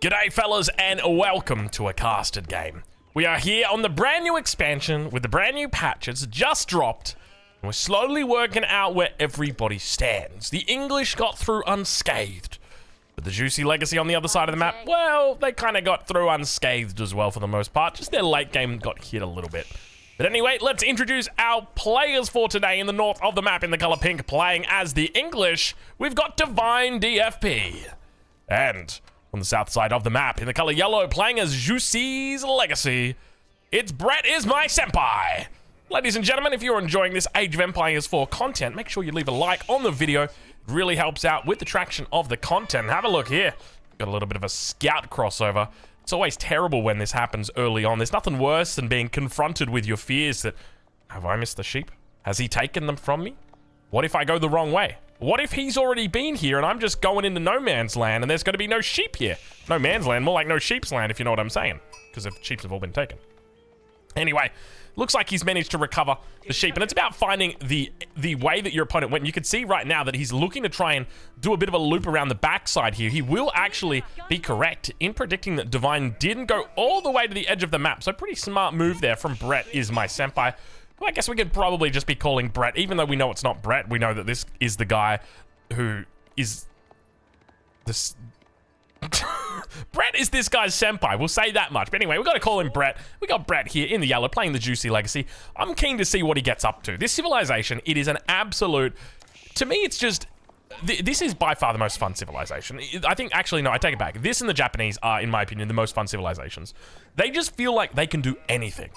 G'day fellas and welcome to a casted game. We are here on the brand new expansion with the brand new patch. It's just dropped and we're slowly working out where everybody stands. The English got through unscathed, but the juicy legacy on the other side of the map, well, they kind of got through unscathed as well for the most part. Just their late game got hit a little bit. But anyway, let's introduce our players for today. In the north of the map in the color pink, playing as the English, we've got Divine DFP. And on the south side of the map in the color yellow, playing as Juicy's Legacy, it's Brett is my senpai. Ladies and gentlemen, if you're enjoying this Age of Empires 4 content, make sure you leave a like on the video. It really helps out with the traction of the content. Have a look here. Got a little bit of a scout crossover. It's always terrible when this happens early on. There's nothing worse than being confronted with your fears that, have I missed the sheep? Has he taken them from me? What if I go the wrong way? What if he's already been here and I'm just going into no man's land and there's going to be no sheep here? No man's land, more like no sheep's land, if you know what I'm saying. Because the sheep have all been taken. Anyway, looks like he's managed to recover the sheep, and it's about finding the way that your opponent went. And you can see right now that he's looking to try and do a bit of a loop around the backside here. He will actually be correct in predicting that Divine didn't go all the way to the edge of the map. So pretty smart move there from Brett is my senpai. Well, I guess we could probably just be calling Brett, even though we know it's not Brett. We know that this is the guy who is this. Brett is this guy's senpai. We'll say that much. But anyway, we've got to call him Brett. We got Brett here in the yellow playing the Juicy Legacy. I'm keen to see what he gets up to. This civilization, it is an absolute... To me, it's just... This is by far the most fun civilization. I think, actually, no, I take it back. This and the Japanese are, in my opinion, the most fun civilizations. They just feel like they can do anything.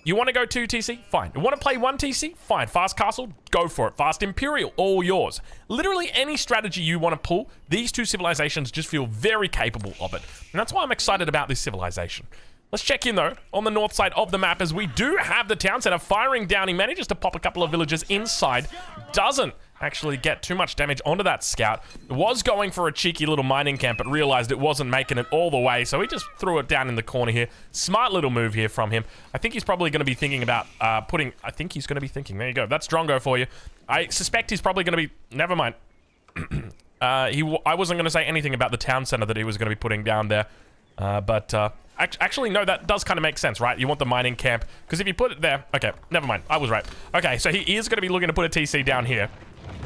You want to go 2 TC? Fine. You want to play 1 TC? Fine. Fast Castle? Go for it. Fast Imperial? All yours. Literally any strategy you want to pull, these two civilizations just feel very capable of it. And that's why I'm excited about this civilization. Let's check in, though, on the north side of the map, as we do have the town center firing down. He manages to pop a couple of villagers inside. Doesn't actually get too much damage onto that scout. Was going for a cheeky little mining camp, but realized it wasn't making it all the way, so he just threw it down in the corner here. Smart little move here from him. I think he's probably going to be thinking about there you go. That's Drongo for you. I suspect he's probably going to be... Never mind. I wasn't going to say anything about the town center that he was going to be putting down there, actually, no, that does kind of make sense, right? You want the mining camp, because if you put it there... Okay, never mind. I was right. Okay, so he is going to be looking to put a TC down here.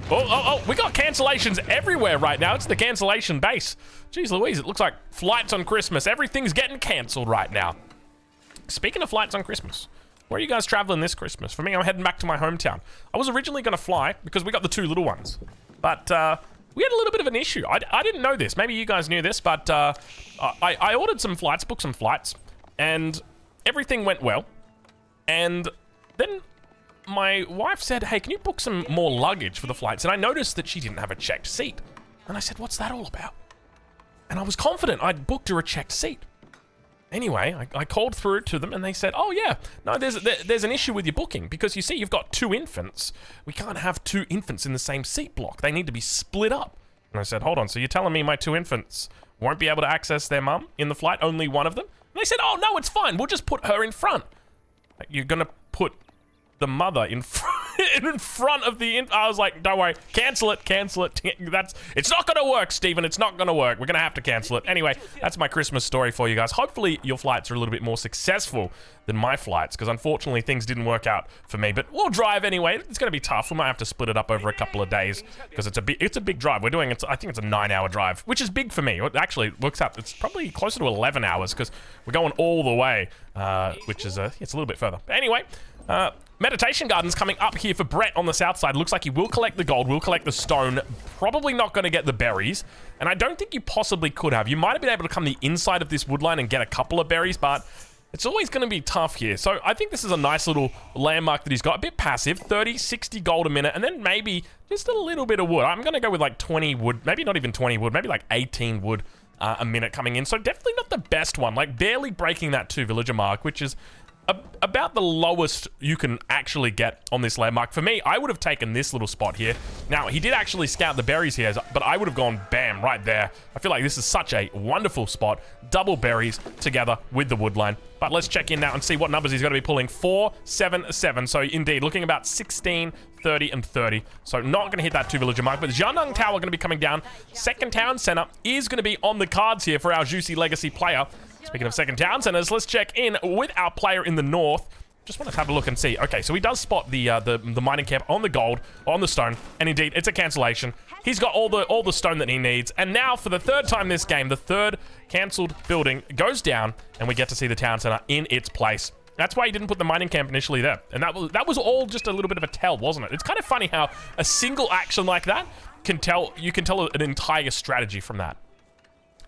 Oh, we got cancellations everywhere right now. It's the cancellation base. Jeez Louise, it looks like flights on Christmas. Everything's getting cancelled right now. Speaking of flights on Christmas, where are you guys traveling this Christmas? For me, I'm heading back to my hometown. I was originally going to fly because we got the 2 little ones, but we had a little bit of an issue. I didn't know this. Maybe you guys knew this, but I ordered some flights, booked some flights, and everything went well. And then my wife said, hey, can you book some more luggage for the flights? And I noticed that she didn't have a checked seat. And I said, what's that all about? And I was confident I'd booked her a checked seat. Anyway, I called through to them and they said, oh yeah, no, there's an issue with your booking because you see you've got 2 infants. We can't have 2 infants in the same seat block. They need to be split up. And I said, hold on, so you're telling me my 2 infants won't be able to access their mum in the flight, only one of them? And they said, oh no, it's fine. We'll just put her in front. You're going to put the mother in front of the I was like, don't worry, cancel it. It's not gonna work, Steven. It's not gonna work. We're gonna have to cancel it. Anyway, that's my Christmas story for you guys. Hopefully your flights are a little bit more successful than my flights, because unfortunately things didn't work out for me, but we'll drive anyway. It's gonna be tough. We might have to split it up over a couple of days because it's a big drive. We're doing it. I think it's a 9-hour drive, which is big for me. It actually works out. It's probably closer to 11 hours because we're going all the way, which is it's a little bit further. But anyway, Meditation Garden's coming up here for Brett on the south side. Looks like he will collect the gold, will collect the stone. Probably not going to get the berries. And I don't think you possibly could have. You might have been able to come the inside of this woodline and get a couple of berries, but it's always going to be tough here. So I think this is a nice little landmark that he's got. A bit passive, 30, 60 gold a minute, and then maybe just a little bit of wood. I'm going to go with like 20 wood, maybe not even 20 wood, maybe like 18 wood a minute coming in. So definitely not the best one, like barely breaking that 2 villager mark, which is about the lowest you can actually get on this landmark. For me, I would have taken this little spot here. Now, he did actually scout the berries here, but I would have gone bam right there. I feel like this is such a wonderful spot. Double berries together with the woodline. But But let's check in now and see what numbers he's going to be pulling. 4, 7, 7. So indeed, looking about 16, 30, and 30. So not going to hit that 2-villager mark. But Jianeng Tower going to be coming down. Second town center is going to be on the cards here for our Juicy Legacy player. Speaking of second town centers, let's check in with our player in the north. Just want to have a look and see. Okay, so he does spot the mining camp on the gold, on the stone, and indeed, it's a cancellation. He's got all the stone that he needs, and now for the third time this game, the third cancelled building goes down, and we get to see the town center in its place. That's why he didn't put the mining camp initially there, and that was all just a little bit of a tell, wasn't it? It's kind of funny how a single action like that you can tell an entire strategy from that.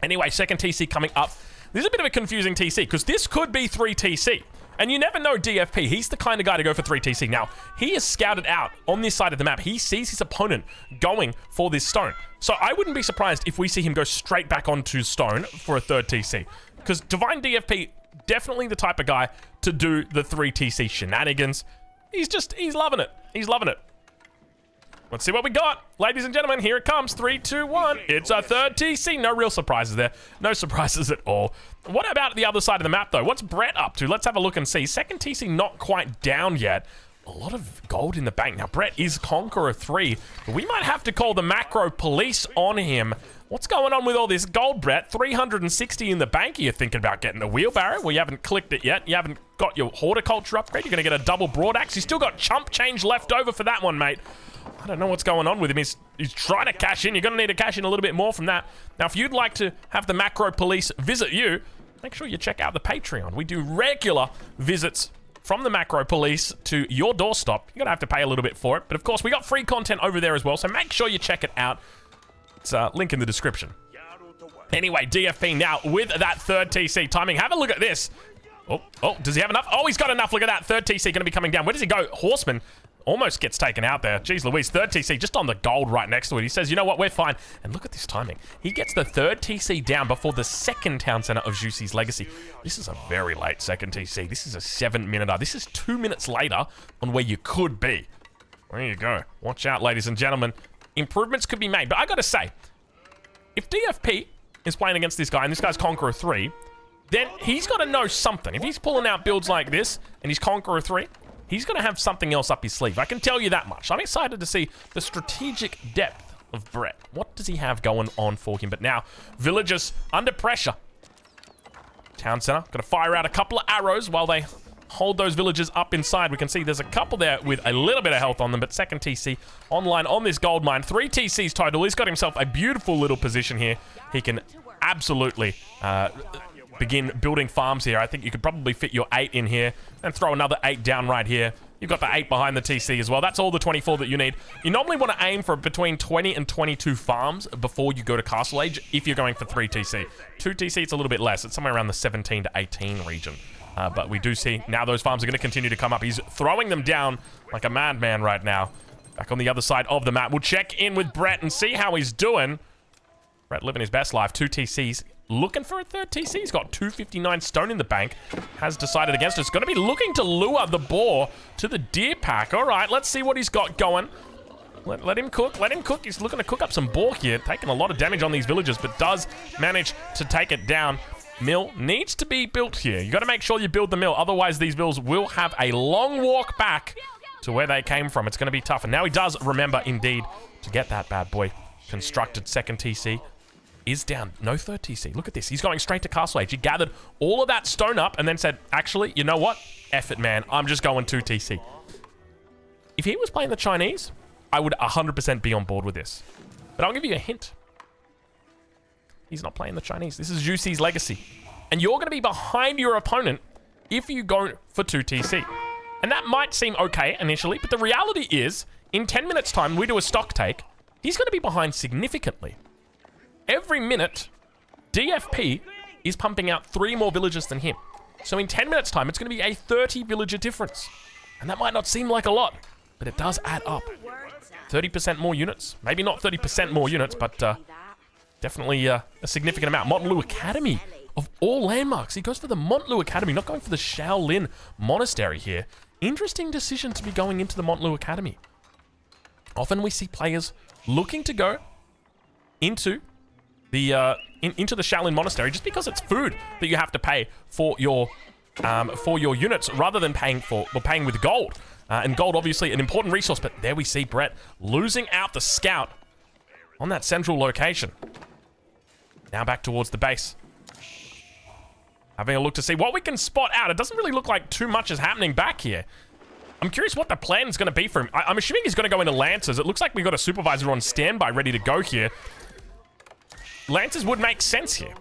Anyway, second TC coming up. This is a bit of a confusing TC because this could be 3 TC. And you never know DFP. He's the kind of guy to go for 3 TC. Now, he is scouted out on this side of the map. He sees his opponent going for this stone. So I wouldn't be surprised if we see him go straight back onto stone for a 3rd TC. Because Divine DFP, definitely the type of guy to do the 3 TC shenanigans. He's loving it. He's loving it. Let's see what we got. Ladies and gentlemen, here it comes. 3, 2, 1. It's a 3rd TC. No real surprises there. No surprises at all. What about the other side of the map, though? What's Brett up to? Let's have a look and see. Second TC not quite down yet. A lot of gold in the bank. Now, Brett is Conqueror 3. We might have to call the macro police on him. What's going on with all this gold, Brett? 360 in the bank. Are you thinking about getting a wheelbarrow? Well, you haven't clicked it yet. You haven't got your horticulture upgrade. You're going to get a double broadaxe. You still got chump change left over for that one, mate. I don't know what's going on with him. He's trying to cash in. You're going to need to cash in a little bit more from that. Now, if you'd like to have the macro police visit you, make sure you check out the Patreon. We do regular visits from the macro police to your doorstep. You're going to have to pay a little bit for it. But, of course, we got free content over there as well, so make sure you check it out. It's a link in the description. Anyway, DFP now with that 3rd TC timing. Have a look at this. Oh, does he have enough? Oh, he's got enough. Look at that. 3rd TC going to be coming down. Where does he go? Horseman. Almost gets taken out there. Jeez Louise, 3rd TC just on the gold right next to it. He says, you know what, we're fine. And look at this timing. He gets the 3rd TC down before the 2nd town center of Juicy's Legacy. This is a very late 2nd TC. This is a 7-minute. This is 2 minutes later on where you could be. There you go. Watch out, ladies and gentlemen. Improvements could be made. But I got to say, if DFP is playing against this guy, and this guy's Conqueror 3, then he's got to know something. If he's pulling out builds like this, and he's Conqueror 3, he's going to have something else up his sleeve. I can tell you that much. I'm excited to see the strategic depth of Brett. What does he have going on for him? But now, villagers under pressure. Town center, got to fire out a couple of arrows while they hold those villagers up inside. We can see there's a couple there with a little bit of health on them, but 2nd TC online on this gold mine. 3 TCs total. He's got himself a beautiful little position here. He can absolutely begin building farms here. I think you could probably fit your 8 in here and throw another 8 down right here. You've got the 8 behind the TC as well. That's all the 24 that you need. You normally want to aim for between 20 and 22 farms before you go to Castle Age if you're going for 3 TC. 2 TC, it's a little bit less. It's somewhere around the 17 to 18 region. But we do see now those farms are going to continue to come up. He's throwing them down like a madman right now. Back on the other side of the map. We'll check in with Brett and see how he's doing. Brett living his best life. 2 TCs. Looking for a 3rd TC. He's got 259 stone in the bank. Has decided against it. It's going to be looking to lure the boar to the deer pack. All right, let's see what he's got going. Let him cook. Let him cook. He's looking to cook up some boar here. Taking a lot of damage on these villagers, but does manage to take it down. Mill needs to be built here. You got to make sure you build the mill. Otherwise, these bills will have a long walk back to where they came from. It's going to be tough. And now he does remember, indeed, to get that bad boy constructed. 2nd TC is down. No 3rd TC. Look at this. He's going straight to Castle Age. He gathered all of that stone up and then said, actually, you know what? F it, man. I'm just going 2 TC. If he was playing the Chinese, I would 100% be on board with this. But I'll give you a hint. He's not playing the Chinese. This is Juicy's Legacy. And you're going to be behind your opponent if you go for 2 TC. And that might seem okay initially, but the reality is, in 10 minutes time, we do a stock take, he's going to be behind significantly. Every minute, DFP is pumping out 3 more villagers than him. So in 10 minutes time, it's going to be a 30 villager difference. And that might not seem like a lot, but it does add up. 30% more units. Maybe not 30% more units, but definitely a significant amount. Montlou Academy, of all landmarks. He goes for the Montlou Academy, not going for the Shaolin Monastery here. Interesting decision to be going into the Montlou Academy. Often we see players looking to go into the Shaolin Monastery just because it's food that you have to pay for your for your units rather than paying with gold. And gold, obviously, an important resource, but there we see Brett losing out the scout on that central location. Now back towards the base. Having a look to see what we can spot out. It doesn't really look like too much is happening back here. I'm curious what the plan is going to be for him. I'm assuming he's going to go into Lancers. It looks like we've got a supervisor on standby ready to go here. Lancers would make sense here.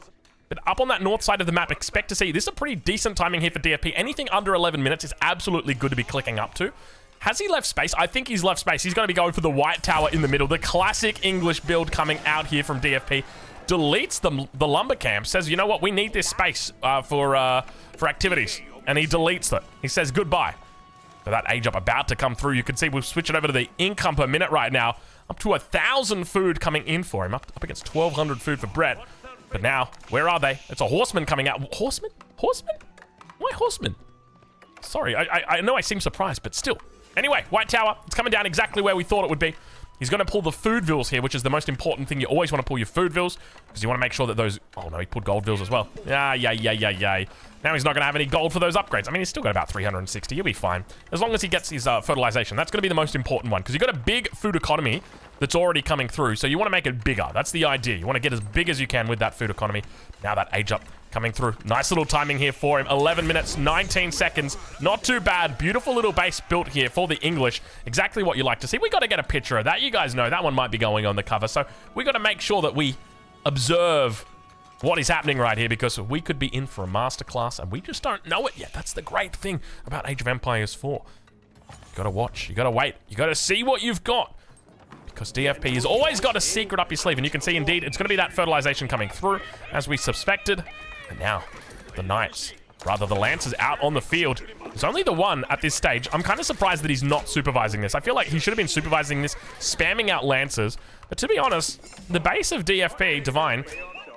But up on that north side of the map, expect to see... This is a pretty decent timing here for DFP. Anything under 11 minutes is absolutely good to be clicking up to. Has he left space? I think he's left space. He's going to be going for the white tower in the middle. The classic English build coming out here from DFP. Deletes the lumber camp. Says, you know what? We need this space for activities. And he deletes it. He says goodbye. So that age up about to come through. You can see we've switched it over to the income per minute right now. Up to 1,000 food coming in for him. Up against 1,200 food for Brett. But now, where are they? It's a horseman coming out. Horseman? Horseman? Why horseman? Sorry, I know I seem surprised, but still. Anyway, white tower. It's coming down exactly where we thought it would be. He's going to pull the food vills here, which is the most important thing. You always want to pull your food vills, because you want to make sure that those... Oh, no, he pulled gold vills as well. Yay. Now he's not going to have any gold for those upgrades. I mean, he's still got about 360. He'll be fine. As long as he gets his fertilization. That's going to be the most important one, because you've got a big food economy that's already coming through, so you want to make it bigger. That's the idea. You want to get as big as you can with that food economy. Now that age up coming through. Nice little timing here for him. 11 minutes, 19 seconds. Not too bad. Beautiful little base built here for the English. Exactly what you like to see. We got to get a picture of that. You guys know that one might be going on the cover, so we got to make sure that we observe what is happening right here, because we could be in for a masterclass and we just don't know it yet. That's the great thing about Age of Empires 4. You gotta watch, you gotta wait, you gotta see what you've got, because DFP has always got a secret up your sleeve. And you can see indeed it's gonna be that fertilization coming through as we suspected. And now the Knights, rather the Lancers, out on the field. There's only the one at this stage. I'm kind of surprised that he's not supervising this. I feel like he should have been supervising this, spamming out Lancers. But to be honest, the base of DFP, Divine,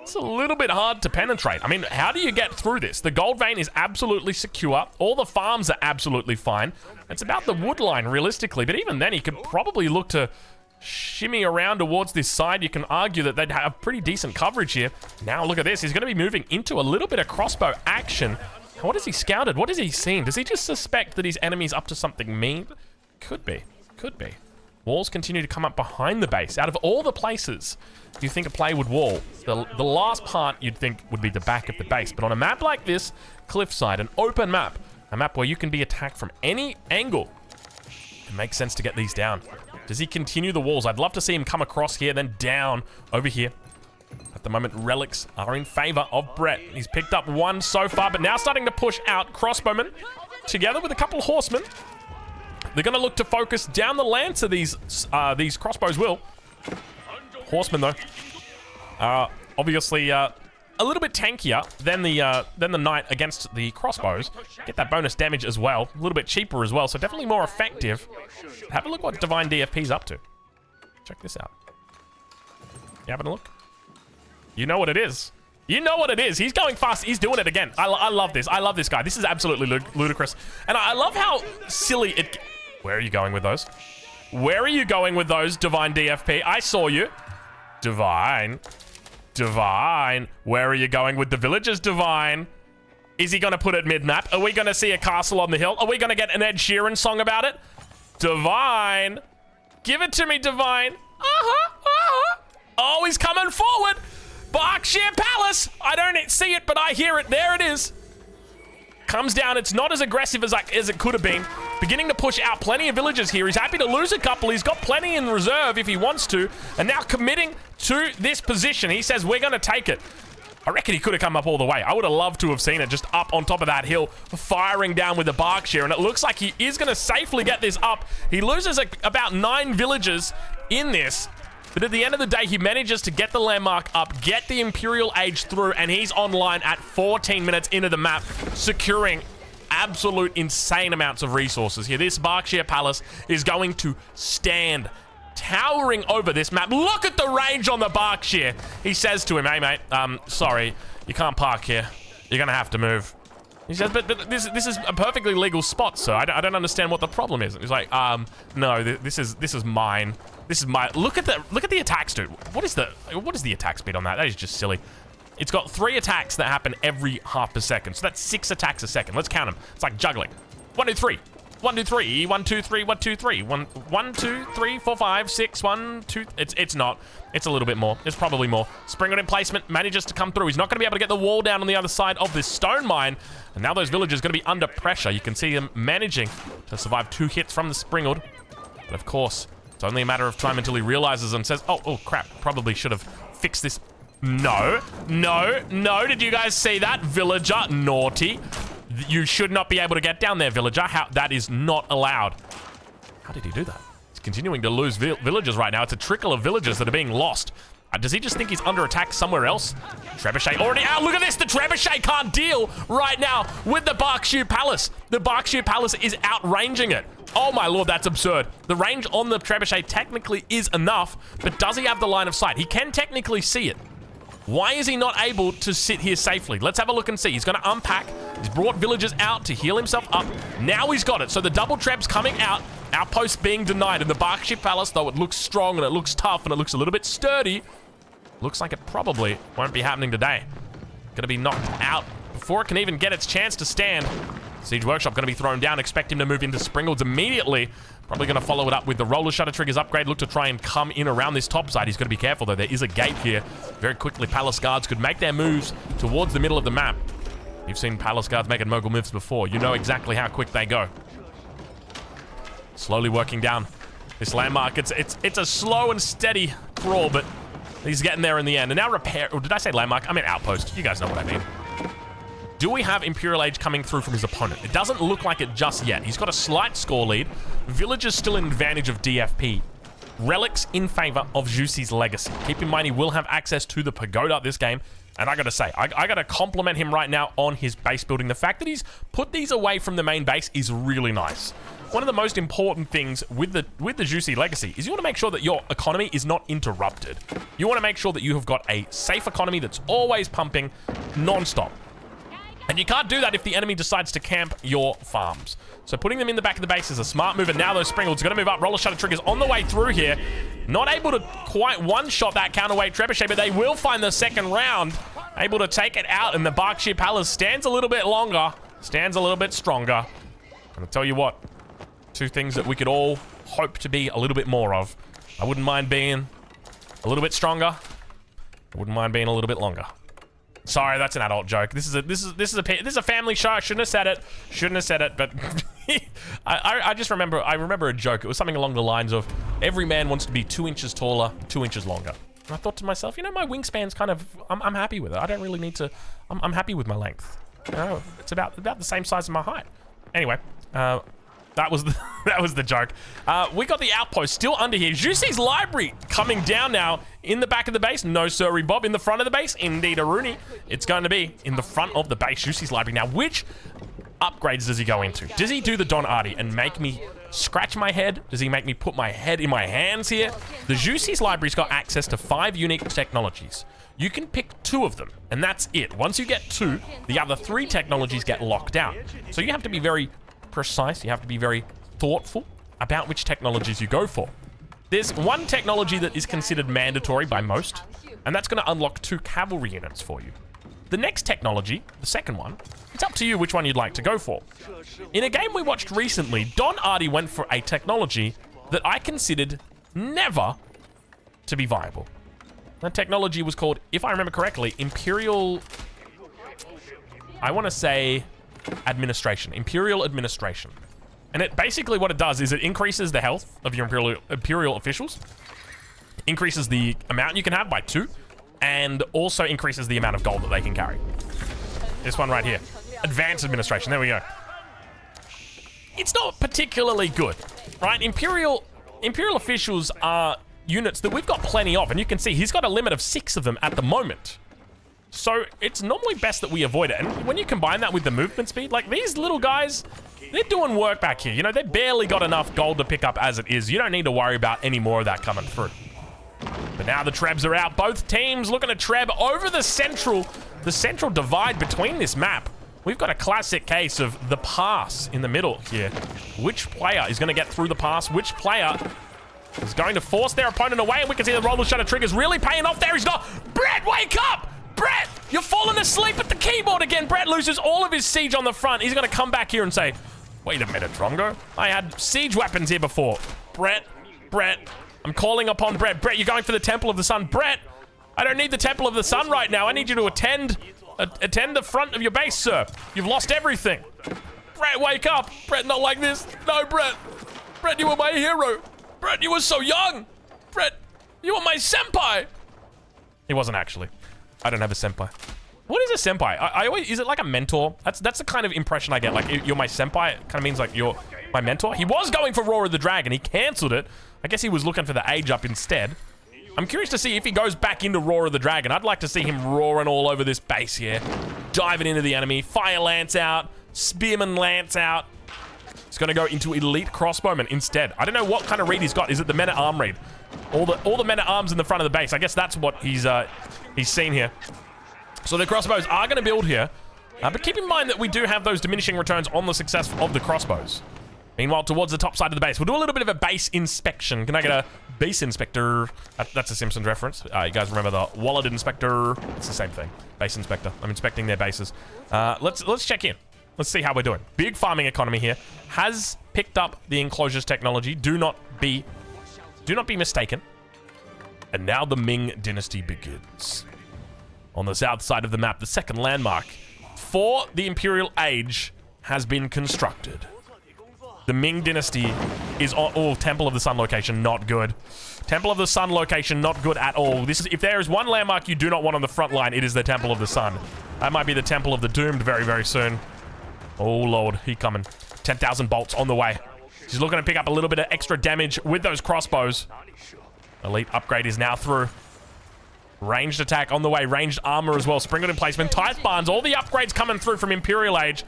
it's a little bit hard to penetrate. I mean, how do you get through this? The gold vein is absolutely secure. All the farms are absolutely fine. It's about the wood line, realistically. But even then, he could probably look to shimmy around towards this side. You can argue that they'd have pretty decent coverage here. Now, look at this. He's going to be moving into a little bit of crossbow action. What has he scouted? What has he seen? Does he just suspect that his enemy's up to something mean? Could be. Could be. Walls continue to come up behind the base. Out of all the places you think a play would wall, the last part you'd think would be the back of the base. But on a map like this, cliffside, an open map, a map where you can be attacked from any angle, it makes sense to get these down. Does he continue the walls? I'd love to see him come across here, then down over here. At the moment, relics are in favor of Brett. He's picked up one so far, but now starting to push out crossbowmen together with a couple of horsemen. They're going to look to focus down the Lancer, these crossbows will. Horsemen, though, obviously a little bit tankier than the Knight against the crossbows. Get that bonus damage as well. A little bit cheaper as well, so definitely more effective. Have a look what Divine DFP's up to. Check this out. You having a look? You know what it is. You know what it is. He's going fast. He's doing it again. I love this. I love this guy. This is absolutely ludicrous. And I love how silly it... Where are you going with those? Where are you going with those, Divine DFP? I saw you. Divine. Where are you going with the villagers, Divine? Is he going to put it mid-map? Are we going to see a castle on the hill? Are we going to get an Ed Sheeran song about it? Divine. Give it to me, Divine. Oh, he's coming forward. Berkshire Palace. I don't see it, but I hear it. There it is. Comes down. It's not as aggressive as it could have been. Beginning to push out plenty of villagers here. He's happy to lose a couple. He's got plenty in reserve if he wants to. And now committing to this position. He says, we're going to take it. I reckon he could have come up all the way. I would have loved to have seen it just up on top of that hill, firing down with the Berkshire. And it looks like he is going to safely get this up. He loses about 9 villagers in this. But at the end of the day, he manages to get the landmark up, get the Imperial Age through, and he's online at 14 minutes into the map, securing absolute insane amounts of resources here. This Berkshire Palace is going to stand towering over this map. Look at the range on the Berkshire. He says to him, hey, mate, sorry, you can't park here. You're going to have to move. He says, but this is a perfectly legal spot, sir. I don't understand what the problem is. He's like, no, this is mine. This is my... Look at the attacks, dude. What is the attack speed on that? That is just silly. It's got 3 attacks that happen every half per second. So that's 6 attacks a second. Let's count them. It's like juggling. 1, 2, 3. 1, 2, 3. 1, 2, 3. 1, 2, 3. 1, 2, 3, 4, 5, 6. 1, 2. It's not. It's a little bit more. It's probably more. Springwood in placement manages to come through. He's not going to be able to get the wall down on the other side of this stone mine. And now those villagers are going to be under pressure. You can see him managing to survive 2 hits from the Springwood. But of course, it's only a matter of time until he realizes and says, oh crap, probably should have fixed this. No, no, no. Did you guys see that? Villager, naughty. You should not be able to get down there, villager. That is not allowed. How did he do that? He's continuing to lose villagers right now. It's a trickle of villagers that are being lost. Does he just think he's under attack somewhere else? Trebuchet already out. Look at this. The Trebuchet can't deal right now with the Berkshire Palace. The Berkshire Palace is outranging it. Oh my lord, that's absurd. The range on the Trebuchet technically is enough, but does he have the line of sight? He can technically see it. Why is he not able to sit here safely? Let's have a look and see. He's going to unpack. He's brought villagers out to heal himself up. Now he's got it. So the double Treb's coming out. Outpost being denied. And the Berkshire Palace, though it looks strong and it looks tough and it looks a little bit sturdy, looks like it probably won't be happening today. Going to be knocked out before it can even get its chance to stand. Siege Workshop going to be thrown down. Expect him to move into Springwoods immediately. Probably going to follow it up with the Roller Shutter Triggers upgrade. Look to try and come in around this top side. He's going to be careful, though. There is a gate here. Very quickly, Palace Guards could make their moves towards the middle of the map. You've seen Palace Guards making mogul moves before. You know exactly how quick they go. Slowly working down this landmark. It's a slow and steady crawl, but he's getting there in the end. And now repair... Or did I say landmark? I mean outpost. You guys know what I mean. Do we have Imperial Age coming through from his opponent? It doesn't look like it just yet. He's got a slight score lead. Villagers still in advantage of DFP. Relics in favor of Jusey's legacy. Keep in mind he will have access to the pagoda this game. And I gotta say, I gotta compliment him right now on his base building. The fact that he's put these away from the main base is really nice. One of the most important things with the Jusey legacy is you want to make sure that your economy is not interrupted. You want to make sure that you have got a safe economy that's always pumping non-stop. And you can't do that if the enemy decides to camp your farms. So putting them in the back of the base is a smart move. And now those Springwoods are going to move up. Roller Shutter Triggers on the way through here. Not able to quite one-shot that counterweight Trebuchet, but they will find the second round. Able to take it out, and the Berkshire Palace stands a little bit longer. Stands a little bit stronger. And I'll tell you what. 2 things that we could all hope to be a little bit more of. I wouldn't mind being a little bit stronger. I wouldn't mind being a little bit longer. Sorry, that's an adult joke. This is a family show. I shouldn't have said it. Shouldn't have said it. But I just remember. I remember a joke. It was something along the lines of, every man wants to be 2 inches taller, 2 inches longer. And I thought to myself, you know, my wingspan's kind of. I'm happy with it. I don't really need to. I'm happy with my length. You know, it's about the same size as my height. Anyway, that was the joke. We got the outpost still under here. Jusey's library coming down now in the back of the base. No sirree Bob. In the front of the base, indeed a Rooney. It's going to be in the front of the base. Jusey's library. Now, which upgrades does he go into? Does he do the Don Artie and make me scratch my head? Does he make me put my head in my hands here? The Jusey's library's got access to 5 unique technologies. You can pick 2 of them, and that's it. Once you get 2, the other 3 technologies get locked down. So you have to be very precise. You have to be very thoughtful about which technologies you go for. There's one technology that is considered mandatory by most, and that's going to unlock 2 cavalry units for you. The next technology, the second one, it's up to you which one you'd like to go for. In a game we watched recently, Don Artie went for a technology that I considered never to be viable. That technology was called, if I remember correctly, Imperial... I want to say... administration. Imperial administration. And it basically what it does is it increases the health of your imperial officials, increases the amount you can have by 2, and also increases the amount of gold that they can carry. This one right here. Advanced administration. There we go. It's not particularly good, right? Imperial officials are units that we've got plenty of, and you can see he's got a limit of 6 of them at the moment. So it's normally best that we avoid it. And when you combine that with the movement speed, like these little guys, they're doing work back here. You know, they've barely got enough gold to pick up as it is. You don't need to worry about any more of that coming through. But now the Trebs are out. Both teams looking to Treb over the central divide between this map. We've got a classic case of the pass in the middle here. Which player is going to get through the pass? Which player is going to force their opponent away? And we can see the Roller Shutter Triggers really paying off there. He's got... Brett, wake up! Brett! You're falling asleep at the keyboard again. Brett loses all of his siege on the front. He's going to come back here and say, wait a minute, Drongo. I had siege weapons here before. Brett, I'm calling upon Brett. Brett, you're going for the Temple of the Sun. Brett, I don't need the Temple of the Sun right now. I need you to attend the front of your base, sir. You've lost everything. Brett, wake up. Brett, not like this. No, Brett. Brett, you were my hero. Brett, you were so young. Brett, you were my senpai. He wasn't actually. I don't have a senpai. What is a senpai? I always, is it like a mentor? That's the kind of impression I get. Like, you're my senpai. It kind of means like you're my mentor. He was going for Roar of the Dragon. He cancelled it. I guess he was looking for the age up instead. I'm curious to see if he goes back into Roar of the Dragon. I'd like to see him roaring all over this base here. Diving into the enemy. Fire Lance out. Spearman Lance out. He's going to go into Elite Crossbowman instead. I don't know what kind of read he's got. Is it the Men-at-Arm read? All the Men-at-Arms in the front of the base. I guess that's what he's seen here. So the crossbows are going to build here. But keep in mind that we do have those diminishing returns on the success of the crossbows. Meanwhile, towards the top side of the base, we'll do a little bit of a base inspection. Can I get a base inspector? That's a Simpsons reference. You guys remember the wallet inspector? It's the same thing. Base inspector. I'm inspecting their bases. Let's check in. Let's see how we're doing. Big farming economy here. Has picked up the enclosures technology. Do not be mistaken. And now the Ming dynasty begins. On the south side of the map, the second landmark for the Imperial Age has been constructed. The Ming dynasty is on... Oh, Temple of the Sun location, not good. Temple of the Sun location, not good at all. If there is one landmark you do not want on the front line, it is the Temple of the Sun. That might be the Temple of the Doomed very, very soon. Oh, Lord, he coming. 10,000 bolts on the way. He's looking to pick up a little bit of extra damage with those crossbows. Elite upgrade is now through. Ranged attack on the way. Ranged armor as well. Springwood emplacement. Tight barns. All the upgrades coming through from Imperial Age.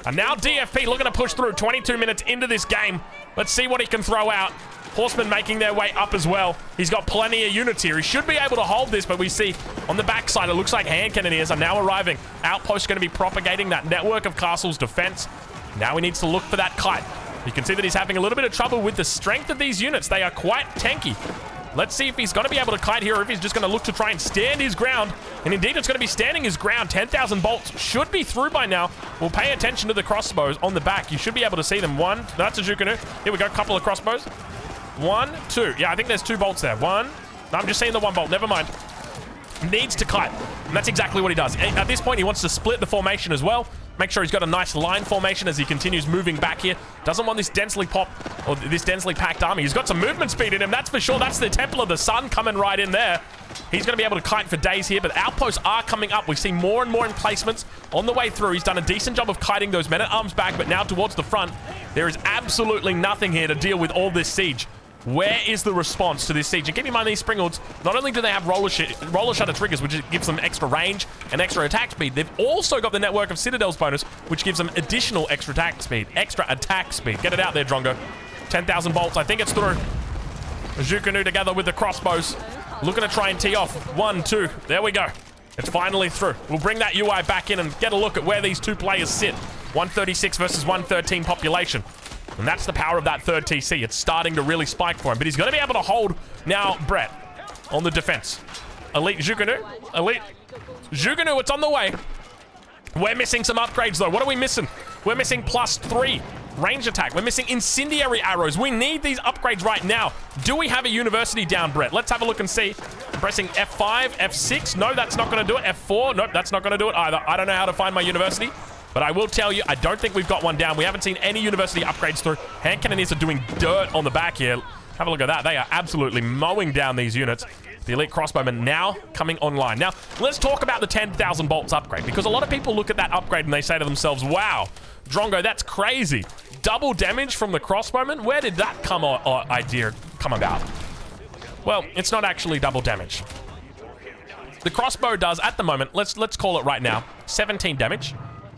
And now DFP looking to push through. 22 minutes into this game. Let's see what he can throw out. Horsemen making their way up as well. He's got plenty of units here. He should be able to hold this, but we see on the backside, it looks like hand cannoneers are now arriving. Outposts going to be propagating that network of castles defense. Now he needs to look for that kite. You can see that he's having a little bit of trouble with the strength of these units. They are quite tanky. Let's see if he's going to be able to kite here or if he's just going to look to try and stand his ground. And indeed, it's going to be standing his ground. 10,000 bolts should be through by now. We'll pay attention to the crossbows on the back. You should be able to see them. One, that's a Jukunu. Here we go, couple of crossbows. 1, 2. Yeah, I think there's 2 bolts there. 1. No, I'm just seeing the 1 bolt. Never mind. Needs to kite. And that's exactly what he does. At this point, he wants to split the formation as well. Make sure he's got a nice line formation as he continues moving back here. Doesn't want this densely packed army. He's got some movement speed in him, that's for sure. That's the Temple of the Sun coming right in there. He's going to be able to kite for days here, but outposts are coming up. We see more and more emplacements on the way through. He's done a decent job of kiting those men-at-arms back, but now towards the front, there is absolutely nothing here to deal with all this siege. Where is the response to this siege? And keep in mind, these Springalds, not only do they have roller shutter triggers, which gives them extra range and extra attack speed, they've also got the network of Citadels bonus, which gives them additional extra attack speed. Get it out there, Drongo. 10,000 bolts. I think it's through. Jukunu together with the crossbows. Looking to try and tee off. 1, 2. There we go. It's finally through. We'll bring that UI back in and get a look at where these two players sit. 136 versus 113 population. And that's the power of that third TC. It's starting to really spike for him. But he's going to be able to hold now Brett on the defense. Elite Jukunu. Elite Jukunu, it's on the way. We're missing some upgrades, though. What are we missing? We're missing +3 range attack. We're missing incendiary arrows. We need these upgrades right now. Do we have a university down, Brett? Let's have a look and see. I'm pressing F5, F6. No, that's not going to do it. F4. Nope, that's not going to do it either. I don't know how to find my university. But I will tell you, I don't think we've got one down. We haven't seen any university upgrades through. Hand cannoneers are doing dirt on the back here. Have a look at that. They are absolutely mowing down these units. The elite crossbowmen now coming online. Now, let's talk about the 10,000 bolts upgrade, because a lot of people look at that upgrade and they say to themselves, wow, Drongo, that's crazy. Double damage from the crossbowmen? Where did that idea come about? Well, it's not actually double damage. The crossbow does, at the moment, let's call it right now, 17 damage.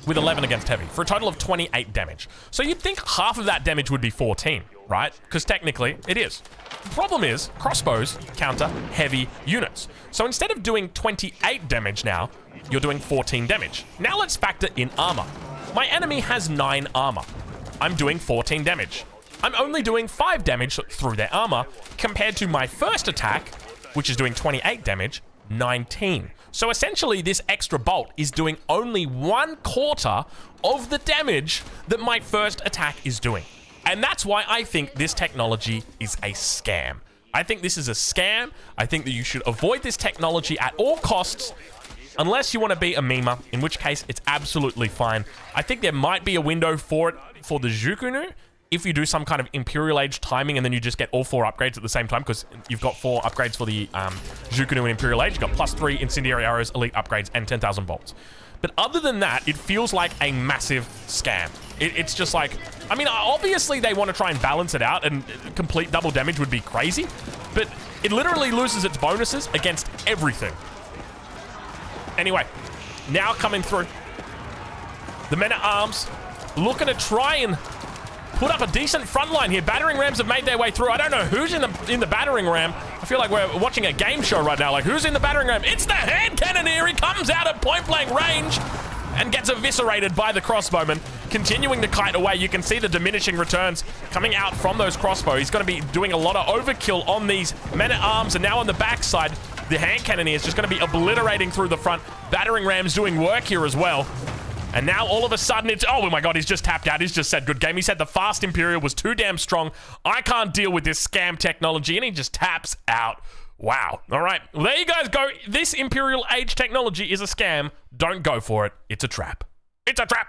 With 11 against heavy, for a total of 28 damage. So you'd think half of that damage would be 14, right? Because technically, it is. The problem is, crossbows counter heavy units. So instead of doing 28 damage now, you're doing 14 damage. Now let's factor in armor. My enemy has 9 armor. I'm doing 14 damage. I'm only doing 5 damage through their armor, compared to my first attack, which is doing 28 damage, 19. So essentially, this extra bolt is doing only 1/4 of the damage that my first attack is doing. And that's why I think this technology is a scam. I think this is a scam. I think that you should avoid this technology at all costs, unless you want to be a memer, in which case it's absolutely fine. I think there might be a window for it for the Zhukunu, if you do some kind of Imperial Age timing and then you just get all 4 upgrades at the same time, because you've got 4 upgrades for the Zhukunu and Imperial Age. You've got +3 incendiary arrows, elite upgrades, and 10,000 bolts. But other than that, it feels like a massive scam. It's just like, I mean, obviously they want to try and balance it out, and complete double damage would be crazy, but it literally loses its bonuses against everything. Anyway, now coming through. The men-at-arms looking to try and put up a decent front line here. Battering rams have made their way through. I don't know who's in the battering ram. I feel like we're watching a game show right now. Like, who's in the battering ram? It's the hand cannoneer. He comes out at point-blank range and gets eviscerated by the crossbowman. Continuing to kite away. You can see the diminishing returns coming out from those crossbow. He's going to be doing a lot of overkill on these men-at-arms, and now on the backside, the hand cannoneer is just going to be obliterating through the front. Battering rams doing work here as well. And now all of a sudden it's, oh my god, he's just tapped out. He's just said good game. He said the fast Imperial was too damn strong. I can't deal with this scam technology, and he just taps out. Wow. All right. Well, there you guys go. This Imperial Age technology is a scam. Don't go for it. It's a trap. It's a trap.